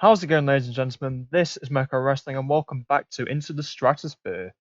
How's it going, ladies and gentlemen? This is Mecha Wrestling, and welcome back to Into the Stratusphere.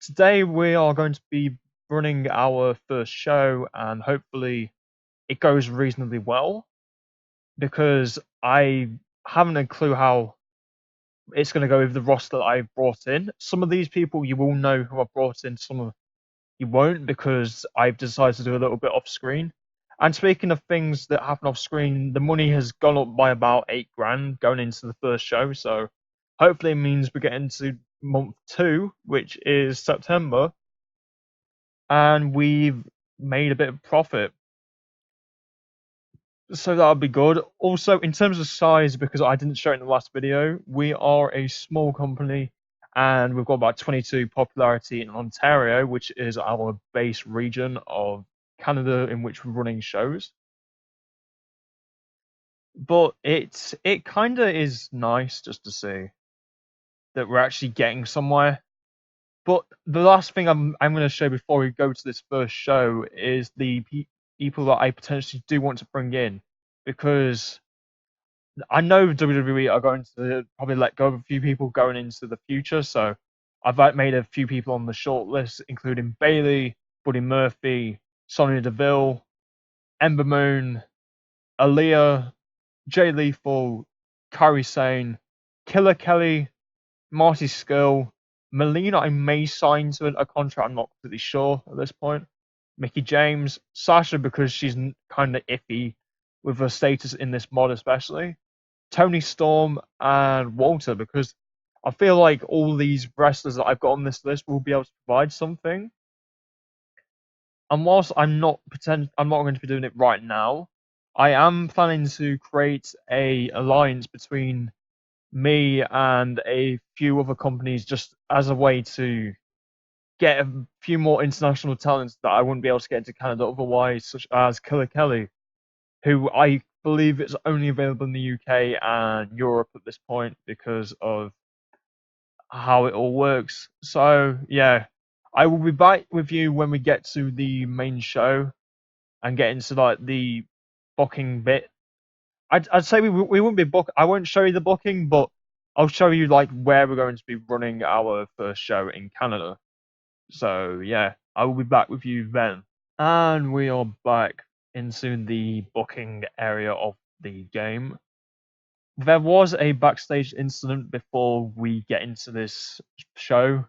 Today, we are going to be running our first show, and hopefully, it goes reasonably well because I haven't a clue how it's going to go with the roster that I've brought in. Some of these people you will know who I've brought in, some of you won't because I've decided to do a little bit off screen. And speaking of things that happen off screen, the money has gone up by about 8 grand going into the first show. So hopefully it means we get into month 2, which is September, and we've made a bit of profit. So that'll be good. Also, in terms of size, because I didn't show it in the last video, we are a small company and we've got about 22 popularity in Ontario, which is our base region of Canada in which we're running shows. But it kind of is nice just to see that we're actually getting somewhere. But the last thing I'm going to show before we go to this first show is the people that I potentially do want to bring in, because I know WWE are going to probably let go of a few people going into the future. So I've made a few people on the short list, including Bailey, Buddy Murphy, Sonya Deville, Ember Moon, Aaliyah, Jay Lethal, Kairi Sane, Killer Kelly, Marty Skill, Melina. I may sign to a contract. I'm not completely sure at this point. Mickey James, Sasha, because she's kind of iffy with her status in this mod, especially. Tony Storm and Walter, because I feel like all these wrestlers that I've got on this list will be able to provide something. And whilst I'm not going to be doing it right now, I am planning to create a alliance between me and a few other companies, just as a way to get a few more international talents that I wouldn't be able to get into Canada otherwise, such as Killer Kelly, who I believe is only available in the UK and Europe at this point because of how it all works. So yeah, I will be back with you when we get to the main show and get into like the booking bit. I'd say we wouldn't be book. I won't show you the booking, but I'll show you like where we're going to be running our first show in Canada. So yeah, I will be back with you then. And we are back into the booking area of the game. There was a backstage incident before we get into this show,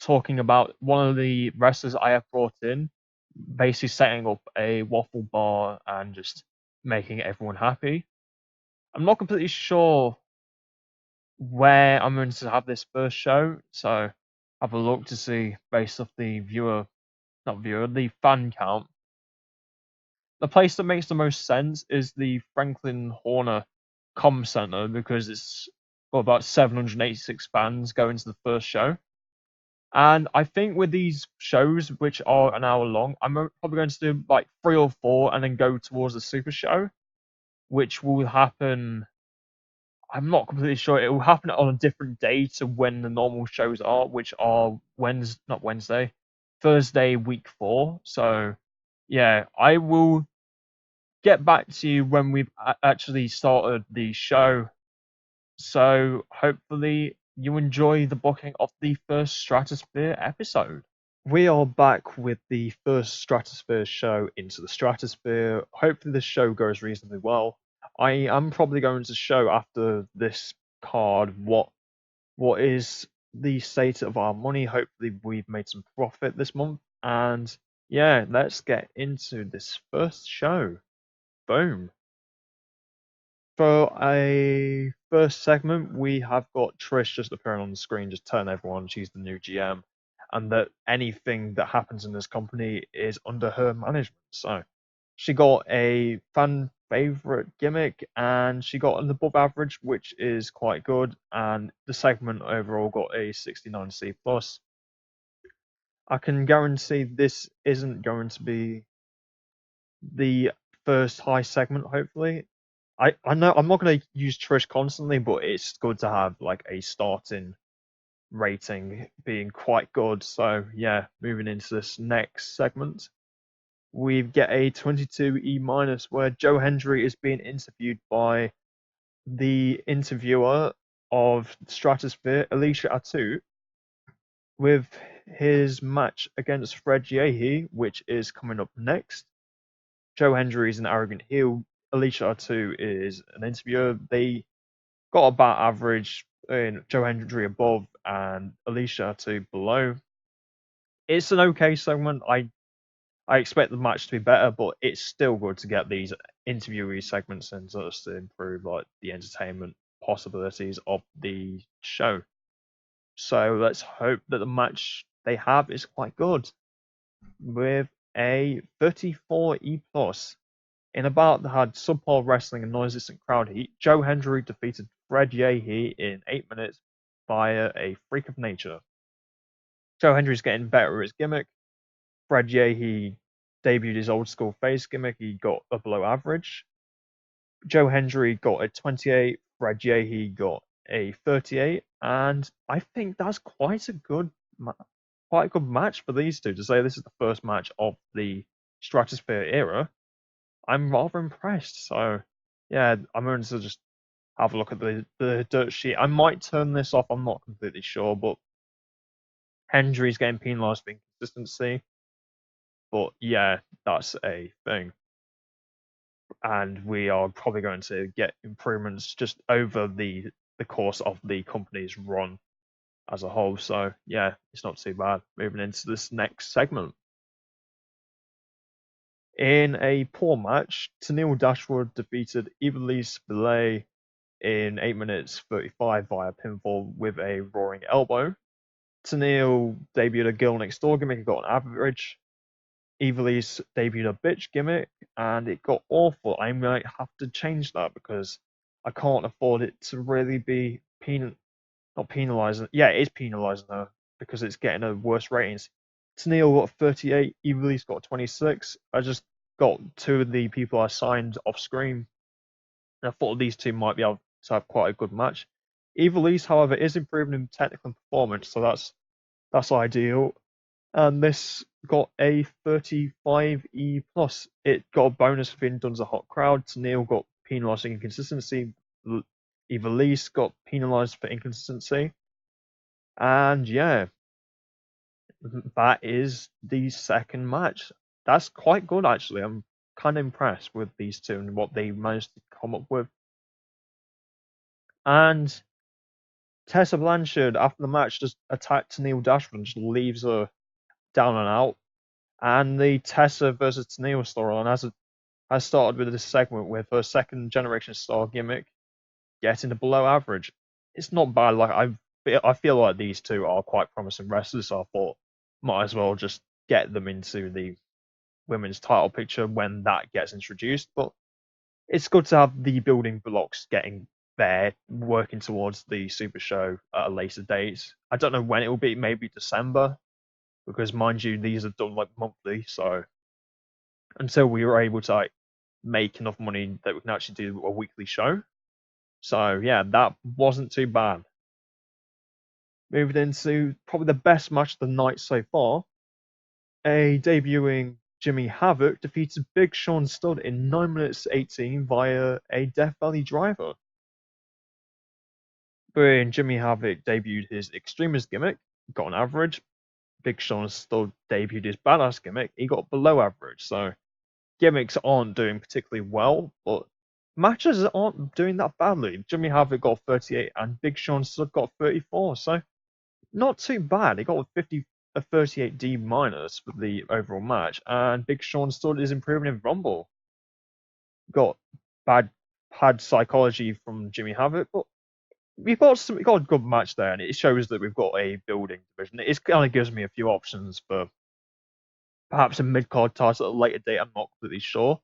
talking about one of the wrestlers I have brought in, basically setting up a waffle bar and just making everyone happy. I'm not completely sure where I'm going to have this first show, so have a look to see based off the the fan count. The place that makes the most sense is the Franklin Horner Com Center because it's got about 786 fans going to the first show. And I think with these shows, which are an hour long, I'm probably going to do like 3 or 4 and then go towards the super show, which will happen. I'm not completely sure. It will happen on a different day to when the normal shows are, which are not Wednesday, Thursday, week 4. So, yeah, I will get back to you when we've actually started the show. So, hopefully, you enjoy the booking of the first Stratusphere episode. We are back with the first Stratusphere show, Into the Stratusphere. Hopefully, this show goes reasonably well. I am probably going to show after this card what is the state of our money. Hopefully, we've made some profit this month. And yeah, let's get into this first show. Boom. For a first segment, we have got Trish just appearing on the screen, just telling everyone she's the new GM, and that anything that happens in this company is under her management. So she got a fan favorite gimmick, and she got an above average, which is quite good. And the segment overall got a 69C plus. I can guarantee this isn't going to be the first high segment. Hopefully, I know I'm not going to use Trish constantly, but it's good to have like a starting rating being quite good. So yeah, moving into this next segment, we get a 22E minus where Joe Hendry is being interviewed by the interviewer of Stratusphere, Alicia Atu, with his match against Fred Yehi, which is coming up next. Joe Hendry is an arrogant heel. Alicia Atu is an interviewer. They got about average, Joe Hendry above and Alicia Atu below. It's an okay segment. I expect the match to be better, but it's still good to get these interviewee segments in just to improve like the entertainment possibilities of the show. So let's hope that the match they have is quite good. With a 34 E plus in a bout that had subpar wrestling and non-existent crowd heat, Joe Hendry defeated Fred Yehi in 8 minutes via a freak of nature. Joe Hendry's getting better at his gimmick. Fred Yehi debuted his old school face gimmick. He got a below average. Joe Hendry got a 28. Fred Yehi got a 38, and I think that's quite a good match for these two. To say this is the first match of the Stratusphere era, I'm rather impressed. So yeah, I'm going to just have a look at the dirt sheet. I might turn this off. I'm not completely sure, but Hendry's getting penalised for inconsistency. But yeah, that's a thing. And we are probably going to get improvements just over the course of the company's run as a whole. So yeah, it's not too bad. Moving into this next segment. In a poor match, Tennille Dashwood defeated Ivelisse Belay in 8 minutes 35 via pinfall with a roaring elbow. Tennille debuted a girl next door gimmick and got an average. Ivelisse debuted a bitch gimmick and it got awful. I might have to change that because I can't afford it to really be not penalising. Yeah, it is penalising her because it's getting her worse ratings. Tennille got 38, Ivelisse got 26. I just got two of the people I signed off screen. And I thought these two might be able to have quite a good match. Ivelisse, however, is improving in technical performance, so that's ideal. And this got a 35 E plus. It got a bonus for being done as a hot crowd. Tennille got penalised for inconsistency. Ivelisse got penalised for inconsistency. And yeah, that is the second match. That's quite good actually. I'm kind of impressed with these two and what they managed to come up with. And Tessa Blanchard, after the match, just attacked Tennille Dashwood and just leaves her down and out. And the Tessa versus Tennille storyline has started with this segment with her second generation star gimmick getting to below average. It's not bad. Like I feel like these two are quite promising wrestlers, so I thought might as well just get them into the women's title picture when that gets introduced. But it's good to have the building blocks getting there, working towards the Super Show at a later date. I don't know when it will be, maybe December, because mind you, these are done like monthly, so until we were able to like make enough money that we can actually do a weekly show. So yeah, that wasn't too bad. Moving into probably the best match of the night so far. A debuting Jimmy Havoc defeated Big Sean Studd in 9 minutes 18 via a Death Valley driver. When Jimmy Havoc debuted his Extremist gimmick, got an average. Big Sean Studd debuted his Badass gimmick, he got below average. So gimmicks aren't doing particularly well, but matches aren't doing that badly. Jimmy Havoc got 38 and Big Sean Studd got 34, so not too bad. He got a 38 D minus for the overall match, and Big Sean Studd is improving in Rumble. Got bad psychology from Jimmy Havoc, but we got a good match there, and it shows that we've got a building division. It kind of gives me a few options for perhaps a mid-card title at a later date. I'm not completely sure,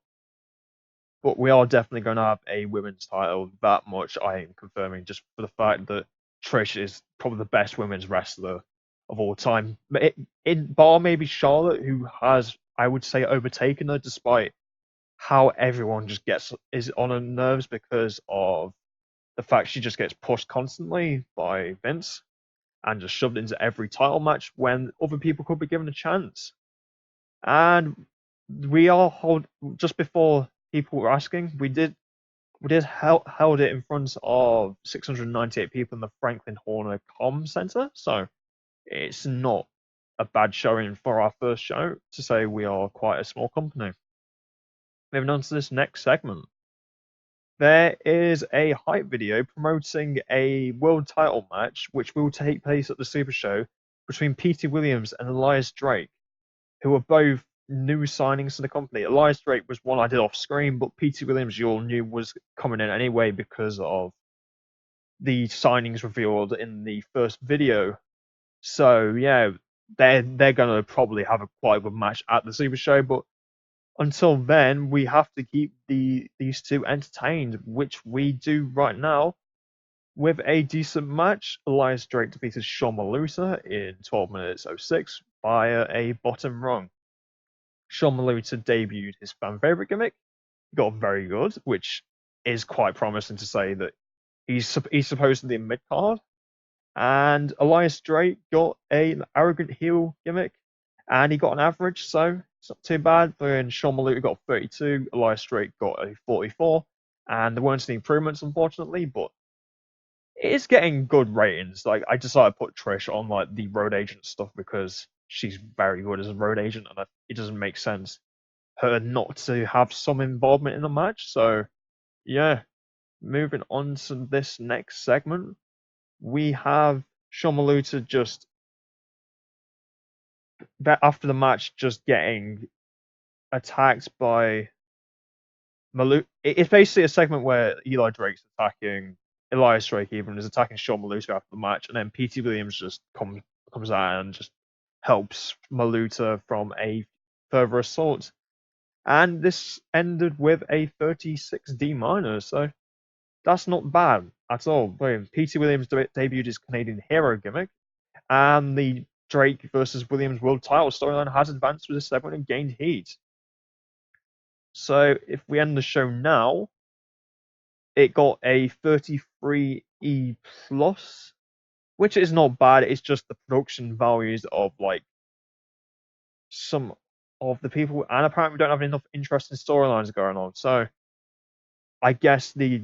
but we are definitely going to have a women's title. That much I am confirming, just for the fact that Trish is probably the best women's wrestler of all time. In bar maybe Charlotte, who has, I would say, overtaken her, despite how everyone just is on her nerves because of the fact she just gets pushed constantly by Vince and just shoved into every title match when other people could be given a chance. And we are just before people were asking, we did we did held it in front of 698 people in the Franklin Horner Com Center, so it's not a bad showing for our first show to say we are quite a small company. Moving on to this next segment. There is a hype video promoting a world title match which will take place at the Super Show between Petey Williams and Elias Drake, who are both new signings to the company. Elias Drake was one I did off screen, but Petey Williams you all knew was coming in anyway because of the signings revealed in the first video. So yeah, they're gonna probably have a quite good match at the Super Show, but until then, we have to keep these two entertained, which we do right now with a decent match. Elias Drake defeated Sean Maluta in 12 minutes 06 via a bottom rung. Sean Maluta debuted his fan favorite gimmick, got very good, which is quite promising to say that he's supposed to be in mid card. And Elias Drake got an arrogant heel gimmick, and he got an average, so it's not too bad. Then Sean Maluta got 32, Elias Drake got a 44, and there weren't any improvements, unfortunately, but it is getting good ratings. Like, I decided to put Trish on like the road agent stuff because she's very good as a road agent, and it doesn't make sense her not to have some involvement in the match. So, yeah, moving on to this next segment, we have Sean Maluta just after the match just getting attacked by Maluta. It's basically a segment where Eli Drake's attacking Elias Drake, even is attacking Sean Maluta after the match, and then Petey Williams just comes out and just helps Maluta from a further assault. And this ended with a 36 D minus, so that's not bad at all. Petey Williams debuted his Canadian hero gimmick, and the Drake versus Williams world title storyline has advanced with this segment and gained heat. So if we end the show now, it got a 33E plus, which is not bad. It's just the production values of like some of the people, and apparently we don't have enough interesting storylines going on. So I guess the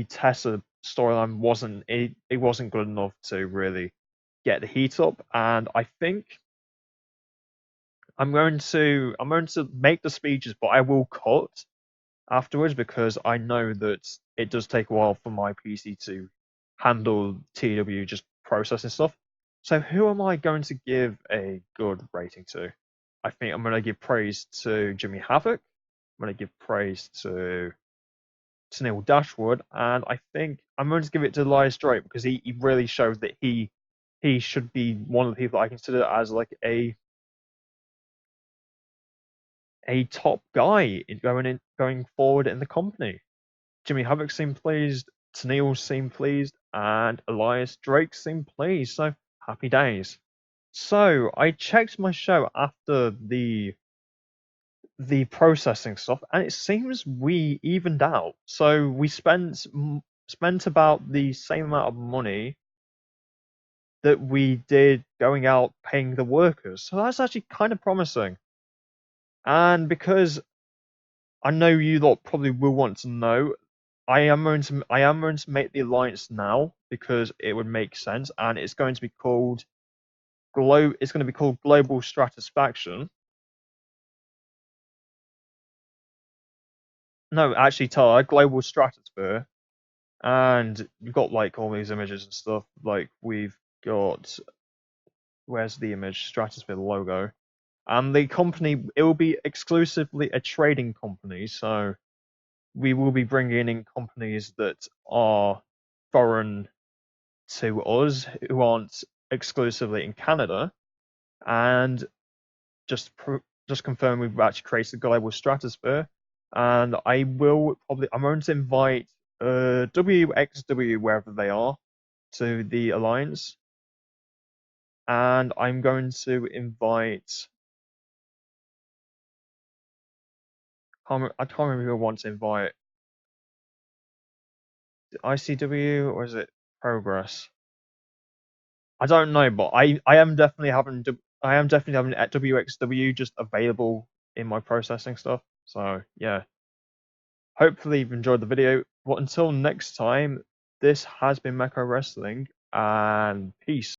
Tessa storyline wasn't good enough to really get the heat up, and I think I'm going to make the speeches, but I will cut afterwards because I know that it does take a while for my PC to handle TEW just processing stuff. So who am I going to give a good rating to? I think I'm going to give praise to Jimmy Havoc. I'm going to give praise to Neil Dashwood, and I think I'm going to give it to Elias Drake because he really showed that he should be one of the people I consider as like a top guy going forward in the company. Jimmy Havoc seemed pleased, Tennille seemed pleased, and Elias Drake seemed pleased. So happy days. So I checked my show after the processing stuff, and it seems we evened out. So we spent about the same amount of money that we did going out paying the workers. So that's actually kind of promising. And because I know you lot probably will want to know, I am going to make the alliance now because it would make sense, and it's going to be called Global Stratusfaction. No, actually, Global Stratusphere, and you've got like all these images and stuff. Like we've got, where's the image? Stratusphere logo, and the company, it will be exclusively a trading company, so we will be bringing in companies that are foreign to us, who aren't exclusively in Canada, and just confirm we've actually created a global stratosphere. And I'm going to invite WXW, wherever they are, to the alliance, and I'm going to invite. I can't remember who I want to invite. ICW or is it Progress? I don't know, but I am definitely having WXW just available in my processing stuff. So yeah, hopefully you've enjoyed the video. But until next time, this has been Mecha Wrestling, and peace.